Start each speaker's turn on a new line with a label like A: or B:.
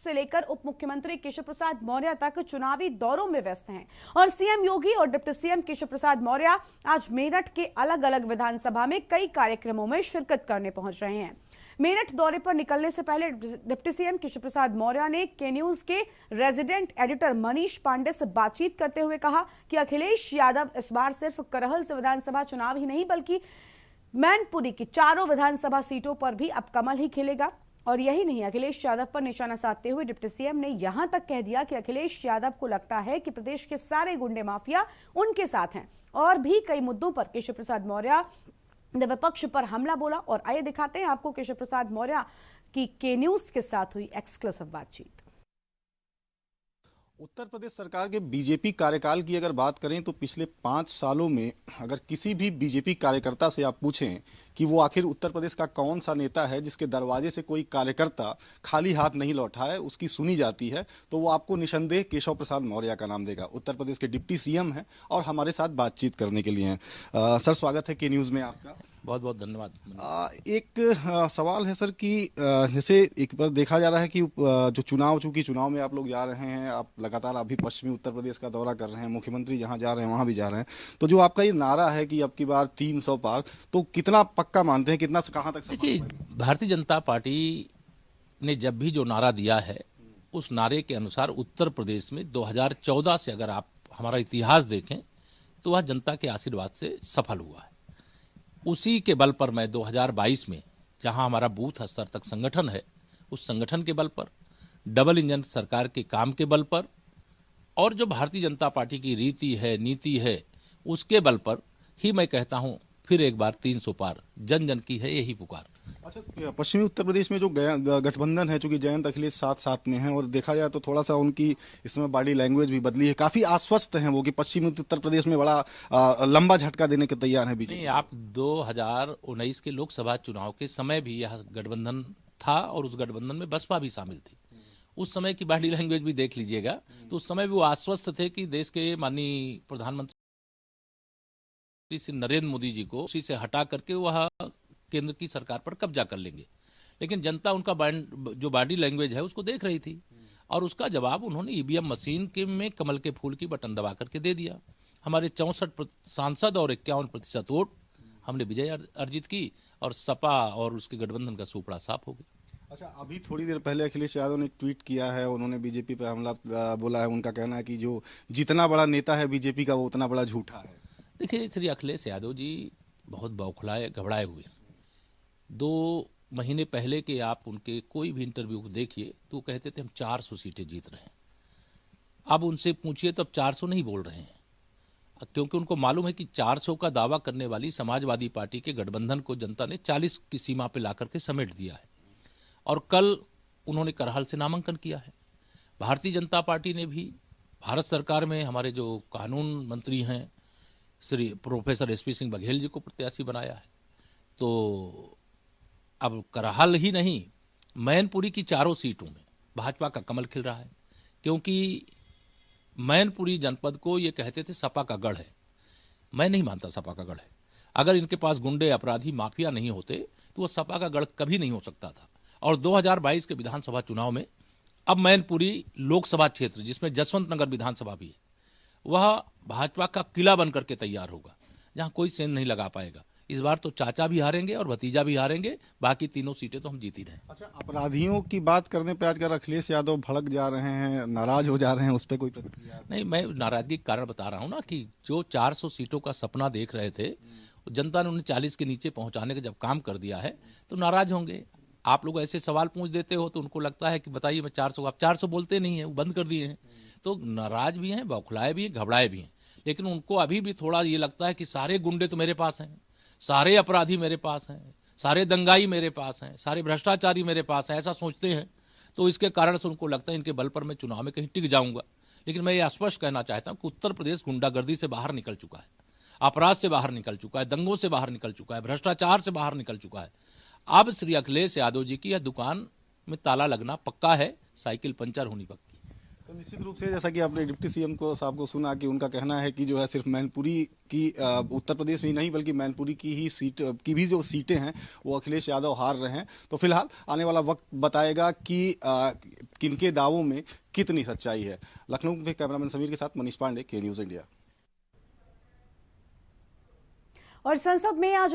A: से लेकर उप मुख्यमंत्री केशव प्रसाद मौर्य तक चुनावी दौरों में व्यस्त हैं और सीएम योगी और डिप्टी सीएम केशव प्रसाद मौर्य आज मेरठ के अलग अलग विधानसभा में कई कार्यक्रमों में शिरकत करने पहुंच रहे हैं। मेरठ दौरे पर निकलने से पहले डिप्टी सीएम केशव प्रसाद मौर्य ने के न्यूज के रेजिडेंट एडिटर मनीष पांडे से बातचीत करते हुए कहा कि अखिलेश यादव इस बार सिर्फ करहल से विधानसभा चुनाव ही नहीं बल्कि मैनपुरी की चारों विधानसभा सीटों पर भी अब कमल ही खिलेगा। और यही नहीं, अखिलेश यादव पर निशाना साधते हुए डिप्टी सीएम ने यहां तक कह दिया कि अखिलेश यादव को लगता है कि प्रदेश के सारे गुंडे माफिया उनके साथ हैं। और भी कई मुद्दों पर केशव प्रसाद मौर्य ने विपक्ष पर हमला बोला। और आइए दिखाते हैं आपको केशव प्रसाद मौर्य की के न्यूज के साथ हुई एक्सक्लूसिव बातचीत।
B: उत्तर प्रदेश सरकार के बीजेपी कार्यकाल की अगर बात करें तो पिछले 5 सालों में अगर किसी भी बीजेपी कार्यकर्ता से आप पूछें कि वो आखिर उत्तर प्रदेश का कौन सा नेता है जिसके दरवाजे से कोई कार्यकर्ता खाली हाथ नहीं लौटा है, उसकी सुनी जाती है, तो वो आपको निसंदेह केशव प्रसाद मौर्य का नाम देगा। उत्तर प्रदेश के डिप्टी सीएम हैं और हमारे साथ बातचीत करने के लिए हैं। सर, स्वागत है के न्यूज़ में आपका।
C: बहुत बहुत धन्यवाद।
B: एक सवाल है सर कि जैसे एक बार देखा जा रहा है कि जो चूंकि चुनाव में आप लोग जा रहे हैं, आप लगातार अभी पश्चिमी उत्तर प्रदेश का दौरा कर रहे हैं, मुख्यमंत्री जहां जा रहे हैं वहां भी जा रहे हैं, तो जो आपका ये नारा है कि अब की बार 300 पार, तो कितना पक्का मानते हैं, कितना कहां तक?
C: देखिए, भारतीय जनता पार्टी ने जब भी जो नारा दिया है उस नारे के अनुसार उत्तर प्रदेश में 2014 से अगर आप हमारा इतिहास देखें तो वह जनता के आशीर्वाद से सफल हुआ है। उसी के बल पर मैं 2022 में जहां हमारा बूथ स्तर तक संगठन है, उस संगठन के बल पर, डबल इंजन सरकार के काम के बल पर और जो भारतीय जनता पार्टी की रीति है, नीति है, उसके बल पर ही मैं कहता हूं फिर एक बार 300 पार। जन जन की है यही पुकार।
B: अच्छा, पश्चिमी उत्तर प्रदेश में जो गठबंधन है, चूंकि जयंत अखिलेश साथ में हैं और देखा जाए तो थोड़ा सा उनकी इसमें बॉडी लैंग्वेज भी बदली है, काफी आश्वस्त हैं वो कि पश्चिमी उत्तर प्रदेश में बड़ा लंबा झटका देने के तैयार है बीजेपी।
C: आप 2019 के लोकसभा चुनाव के समय भी यह गठबंधन था और उस गठबंधन में बसपा भी शामिल थी। उस समय की बॉडी लैंग्वेज भी देख लीजिएगा, तो उस समय भी वो आश्वस्त थे कि देश के माननीय प्रधानमंत्री श्री नरेंद्र मोदी जी को उसी से हटा करके वह केंद्र की सरकार पर कब्जा कर लेंगे। लेकिन जनता उनका जो बॉडी लैंग्वेज है उसको देख रही थी और उसका जवाब उन्होंने ईवीएम मशीन के में कमल के फूल की बटन दबा करके दे दिया। हमारे 64 सांसद और 51% वोट हमने विजय अर्जित की और सपा और उसके गठबंधन का सुपड़ा साफ हो गया।
B: अच्छा, अभी थोड़ी देर पहले अखिलेश यादव ने ट्वीट किया है, उन्होंने बीजेपी पे हमला बोला है। उनका कहना है कि जो जितना बड़ा नेता है बीजेपी का वो उतना बड़ा झूठा है।
C: देखिए, श्री अखिलेश यादव जी बहुत बौखलाए घबराए हुए। 2 महीने पहले के आप उनके कोई भी इंटरव्यू को देखिए तो कहते थे हम 400 सीटें जीत रहे हैं। अब उनसे पूछिए तो अब 400 नहीं बोल रहे हैं, क्योंकि उनको मालूम है कि 400 का दावा करने वाली समाजवादी पार्टी के गठबंधन को जनता ने 40 की सीमा पर ला करके समेट दिया है। और कल उन्होंने करहाल से नामांकन किया है। भारतीय जनता पार्टी ने भी भारत सरकार में हमारे जो कानून मंत्री हैं श्री प्रोफेसर SP सिंह बघेल जी को प्रत्याशी बनाया है। तो अब करहाल ही नहीं, मैनपुरी की चारों सीटों में भाजपा का कमल खिल रहा है, क्योंकि मैनपुरी जनपद को ये कहते थे सपा का गढ़ है। मैं नहीं मानता सपा का गढ़ है। अगर इनके पास गुंडे, अपराधी, माफिया नहीं होते तो वो सपा का गढ़ कभी नहीं हो सकता था। और 2022 के विधानसभा चुनाव में अब मैनपुरी लोकसभा क्षेत्र, जिसमें जसवंत नगर विधानसभा भी है, वह भाजपा का किला बनकर के तैयार होगा, जहां कोई सेंध नहीं लगा पाएगा। इस बार तो चाचा भी हारेंगे और भतीजा भी हारेंगे, बाकी तीनों सीटें तो हम जीत ही रहे हैं।
B: अच्छा, अपराधियों की बात करने पे आजकल अखिलेश यादव भड़क जा रहे हैं, नाराज हो जा रहे हैं, उस पर कोई प्रतिक्रिया
C: नहीं? मैं नाराजगी का कारण बता रहा हूं ना कि जो 400 सीटों का सपना देख रहे थे, जनता ने उन्हें 40 के नीचे पहुंचाने का जब काम कर दिया है तो नाराज होंगे। आप लोग ऐसे सवाल पूछ देते हो तो उनको लगता है कि बताइए मैं 400, आप 400 बोलते नहीं है, वो बंद कर दिए हैं। तो नाराज भी हैं, बौखलाए भी हैं, घबराए भी हैं। लेकिन उनको अभी भी थोड़ा ये लगता है कि सारे गुंडे तो मेरे पास हैं, सारे अपराधी मेरे पास हैं, सारे दंगाई मेरे पास हैं, सारे भ्रष्टाचारी मेरे पास हैं, ऐसा सोचते हैं। तो इसके कारण से उनको लगता है इनके बल पर मैं चुनाव में कहीं टिक जाऊंगा। लेकिन मैं ये स्पष्ट कहना चाहता हूं कि उत्तर प्रदेश गुंडागर्दी से बाहर निकल चुका है, अपराध से बाहर निकल चुका है, दंगों से बाहर निकल चुका है, भ्रष्टाचार से बाहर निकल चुका है। अब श्री अखिलेश यादव जी की यह दुकान में ताला लगना पक्का है, साइकिल पंचर होनी पक्की।
B: तो निश्चित रूप से जैसा कि आपने डिप्टी सीएम को साहब को सुना कि उनका कहना है कि जो है सिर्फ मैनपुरी की उत्तर प्रदेश में ही नहीं बल्कि मैनपुरी की ही सीट की भी जो सीटें हैं वो अखिलेश यादव हार रहे हैं। तो फिलहाल आने वाला वक्त बताएगा कि किनके दावों में कितनी सच्चाई है। लखनऊ में कैमरामैन समीर के साथ मनीष पांडे, के न्यूज़ इंडिया।
A: और संसद में आज